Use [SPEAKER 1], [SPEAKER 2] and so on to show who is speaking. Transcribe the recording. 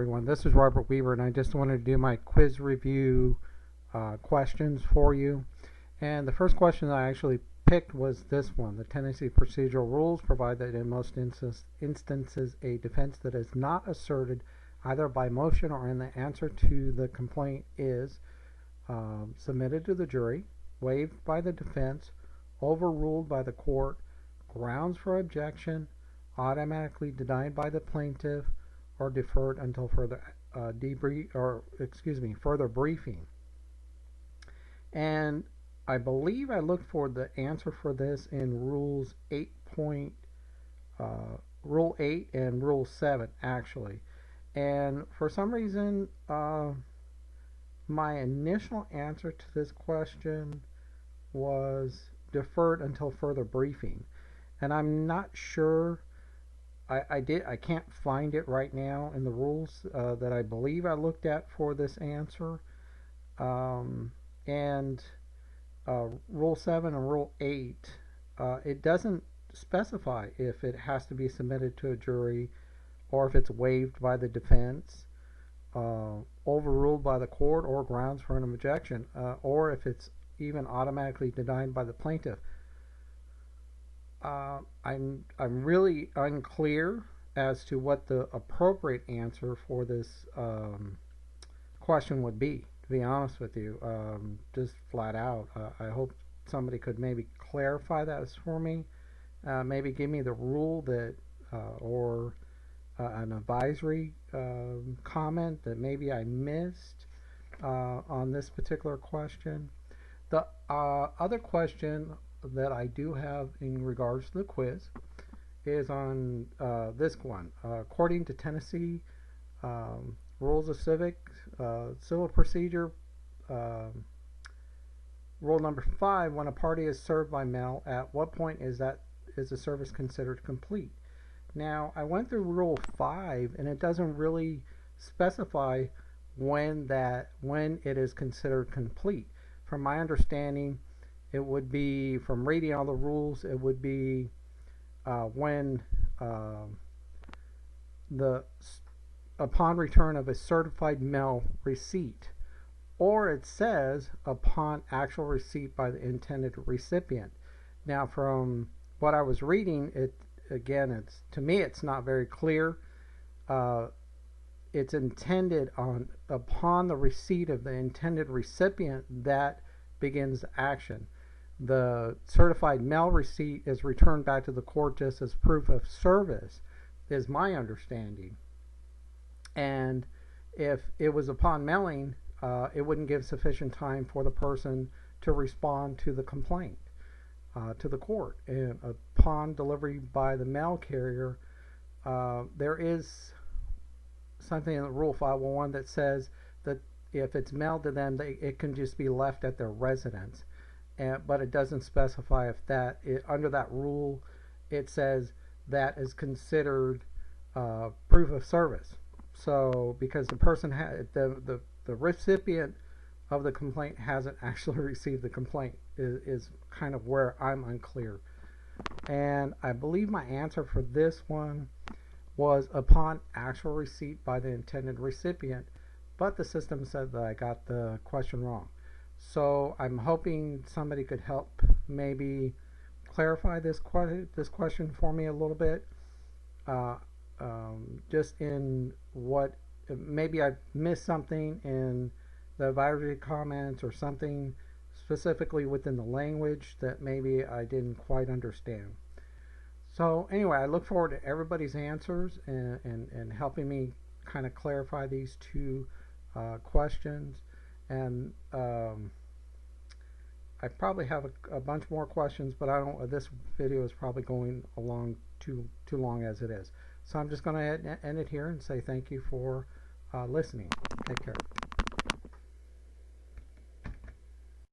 [SPEAKER 1] Everyone, this is Robert Wieber, and I just wanted to do my quiz review questions for you. And the first question that I actually picked was this one. The Tennessee procedural rules provide that in most instances a defense that is not asserted either by motion or in the answer to the complaint is submitted to the jury, waived by the defense, overruled by the court, grounds for objection, automatically denied by the plaintiff, or deferred until further further briefing. And I believe I looked for the answer for this in Rule 8 and Rule 7 actually. And for some reason, my initial answer to this question was deferred until further briefing, and I'm not sure. I can't find it right now in the rules that I believe I looked at for this answer. And Rule 7 and Rule 8, it doesn't specify if it has to be submitted to a jury or if it's waived by the defense, overruled by the court, or grounds for an objection, or if it's even automatically denied by the plaintiff. I'm really unclear as to what the appropriate answer for this question would be, to be honest with you, just flat out. I hope somebody could maybe clarify that for me, maybe give me the rule that or an advisory comment that maybe I missed on this particular question. The other question that I do have in regards to the quiz is on this one. According to Tennessee Rules of Civil Procedure, Rule number 5, when a party is served by mail, at what point is the service considered complete? Now, I went through Rule 5, and it doesn't really specify when it is considered complete. From my understanding, it would be, from reading all the rules, it would be when upon return of a certified mail receipt, or it says upon actual receipt by the intended recipient. Now, from what I was reading, to me it's not very clear. It's intended upon the receipt of the intended recipient that begins action. The certified mail receipt is returned back to the court just as proof of service, is my understanding. And if it was upon mailing, it wouldn't give sufficient time for the person to respond to the complaint to the court. And upon delivery by the mail carrier, there is something in Rule 501 that says that if it's mailed to them, it can just be left at their residence. But it doesn't specify if under that rule it says that is considered proof of service. So because the person the recipient of the complaint hasn't actually received the complaint is kind of where I'm unclear. And I believe my answer for this one was upon actual receipt by the intended recipient, but the system said that I got the question wrong. So I'm hoping somebody could help maybe clarify this question for me a little bit. Just in what, maybe I missed something in the advisory comments or something specifically within the language that maybe I didn't quite understand. So anyway, I look forward to everybody's answers and helping me kind of clarify these two questions. And I probably have a bunch more questions, but this video is probably going along too long as it is. So I'm just going to end it here and say thank you for listening. Take care.